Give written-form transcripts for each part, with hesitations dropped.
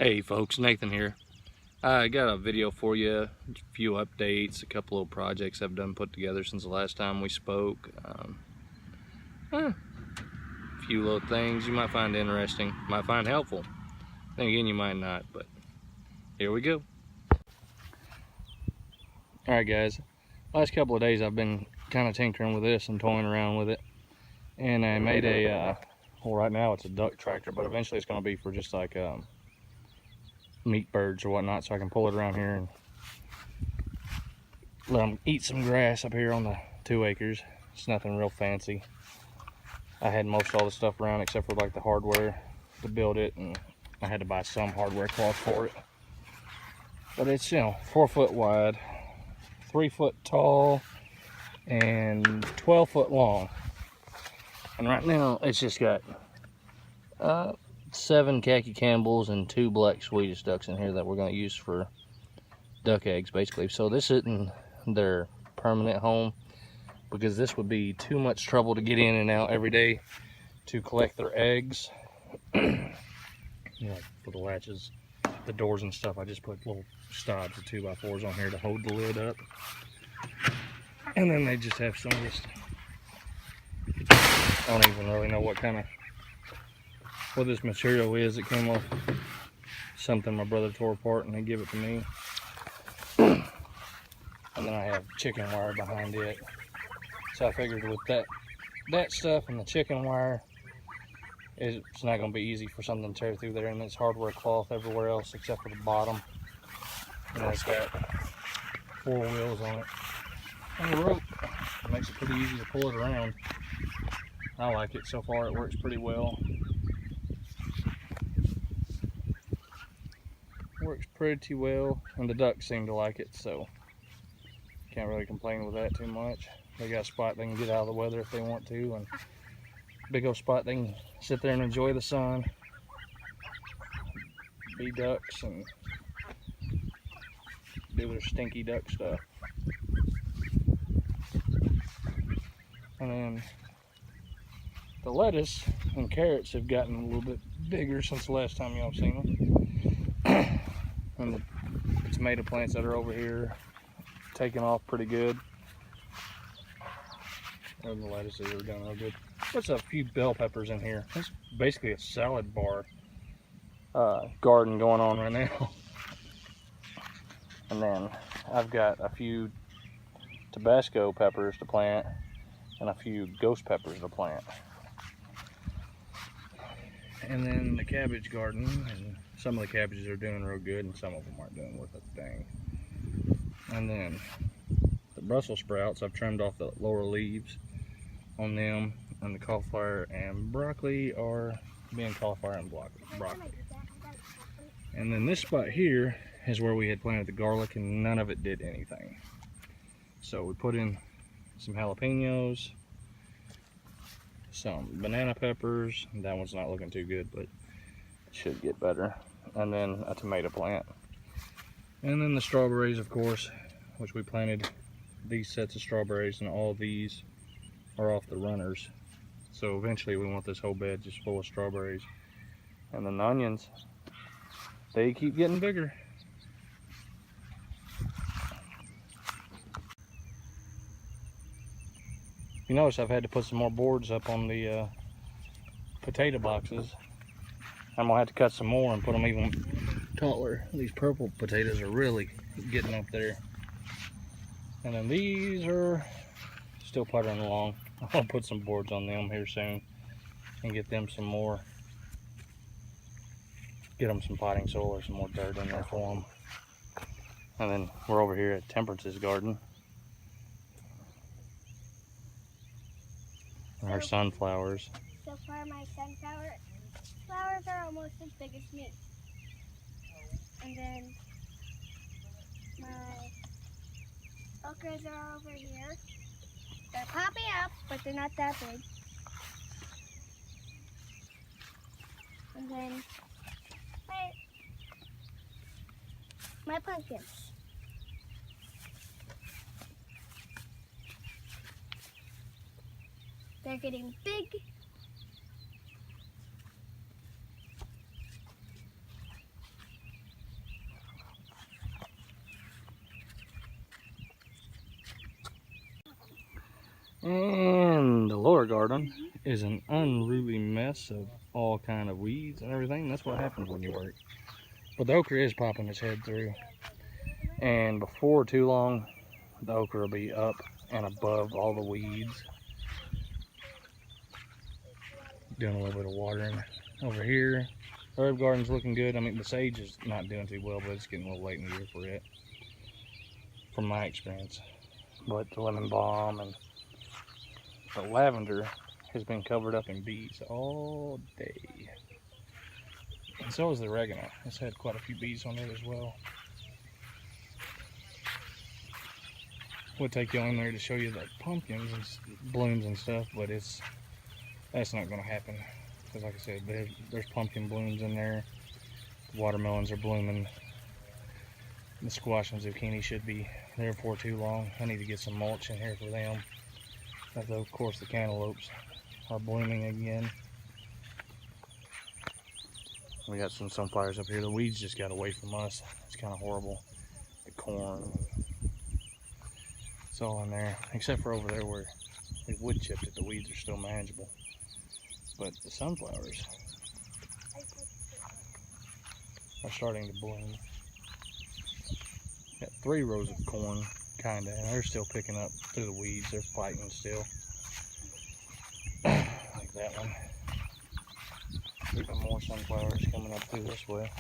Hey folks, Nathan here. I got a video for you, a few updates, a couple of projects I've done put together since the last time we spoke. A few little things you might find interesting, might find helpful. Then again, you might not, but here we go. Alright guys, last couple of days I've been kind of tinkering with this and toying around with it. And I made a, well right now it's a duck tractor, but eventually it's going to be for just like meat birds or whatnot, so I can pull it around here and let them eat some grass up here on the 2 acres. It's nothing real fancy. I had most all the stuff around except for like the hardware to build it, and I had to buy some hardware cloth for it. But it's, 4 foot wide, 3 foot tall, and 12 foot long. And right now it's just got 7 khaki Campbells and 2 black Swedish ducks in here that we're going to use for duck eggs, basically. So this isn't their permanent home, because this would be too much trouble to get in and out every day to collect their eggs. For the latches, the doors and stuff, I just put little stobs of 2x4s on here to hold the lid up. And then they just have some of this, I don't even really know what this material is. It came off something my brother tore apart and he gave it to me. And then I have chicken wire behind it. So I figured with that stuff and the chicken wire, it's not going to be easy for something to tear through there. And it's hardware cloth everywhere else except for the bottom. And it's got 4 wheels on it and a rope. It makes it pretty easy to pull it around. I like it so far. It works pretty well. Works pretty well, and the ducks seem to like it, so can't really complain with that too much. They got a spot they can get out of the weather if they want to, and big old spot they can sit there and enjoy the sun, be ducks, and do their stinky duck stuff. And then the lettuce and carrots have gotten a little bit bigger since the last time y'all seen them. And the tomato plants that are over here taking off pretty good. And the lettuces are doing real good. There's a few bell peppers in here. It's basically a salad bar garden going on right now. And then I've got a few Tabasco peppers to plant and a few ghost peppers to plant. And then the cabbage garden, and some of the cabbages are doing real good and some of them aren't doing worth a thing. And then the Brussels sprouts, I've trimmed off the lower leaves on them, and the cauliflower and broccoli are being cauliflower and broccoli. And then this spot here is where we had planted the garlic, and none of it did anything. So we put in some jalapenos, some banana peppers. That one's not looking too good, but it should get better. And then a tomato plant. And then the strawberries, of course, which we planted these sets of strawberries, and all these are off the runners. So eventually we want this whole bed just full of strawberries. And then the onions, they keep getting bigger. You notice I've had to put some more boards up on the potato boxes. I'm gonna have to cut some more and put them even taller. These purple potatoes are really getting up there. And then these are still puttering along. I'll put some boards on them here soon and get them some more. Get them some potting soil or some more dirt in there for them. And then we're over here at Temperance's garden. Our sunflowers. So far my sunflowers are almost as big as me. And then my okras are over here. They're popping up, but they're not that big. And then my pumpkins. They're getting big. And the lower garden is an unruly mess of all kind of weeds and everything. That's what happens when you work. But the okra is popping its head through. And before too long, the okra will be up and above all the weeds. Doing a little bit of watering over here. Herb garden's looking good. I mean, the sage is not doing too well, but it's getting a little late in the year for it, from my experience. But the lemon balm and the lavender has been covered up in bees all day. And so is the oregano. It's had quite a few bees on it as well. We'll take you on there to show you the pumpkins and blooms and stuff, but that's not going to happen. Because like I said, there's pumpkin blooms in there. The watermelons are blooming. The squash and zucchini should be there for too long. I need to get some mulch in here for them. Although, of course, the cantaloupes are blooming again. We got some sunflowers up here. The weeds just got away from us. It's kind of horrible. The corn. It's all in there. Except for over there where we wood chipped it. The weeds are still manageable. But the sunflowers are starting to bloom. Got 3 rows of corn, kinda, and they're still picking up through the weeds. They're fighting still. Like that one. Even more sunflowers coming up through this way.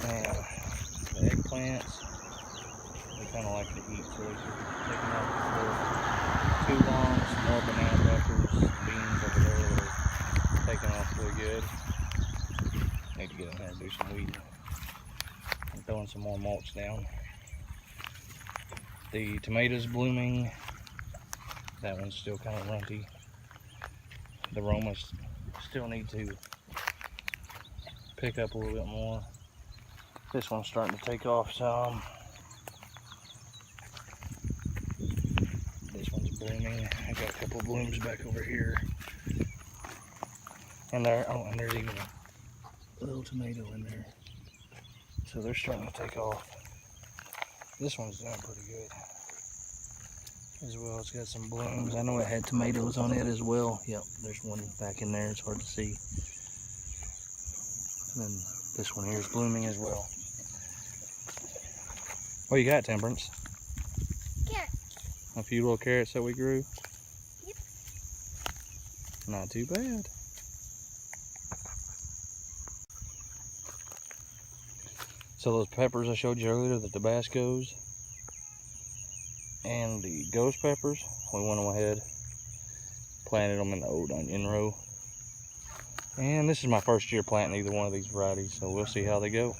And the eggplants, they kind of like to eat, so they're taking off for too long. Some more banana peppers, beans over there that are taking off really good. Need to get in there and do some weeding. I'm throwing some more mulch down. The tomatoes blooming. That one's still kind of runty. The Romas still need to pick up a little bit more. This one's starting to take off some. This one's blooming. I got a couple blooms back over here. And and there's even a little tomato in there. So they're starting to take off. This one's doing pretty good as well. It's got some blooms. I know it had tomatoes on it as well. Yep, there's one back in there. It's hard to see. And then this one here is blooming as well. What you got, Temperance? Carrots. A few little carrots that we grew? Yep. Not too bad. So those peppers I showed you earlier, the Tabascos and the ghost peppers, we went ahead, planted them in the old onion row. And this is my first year planting either one of these varieties, so we'll see how they go.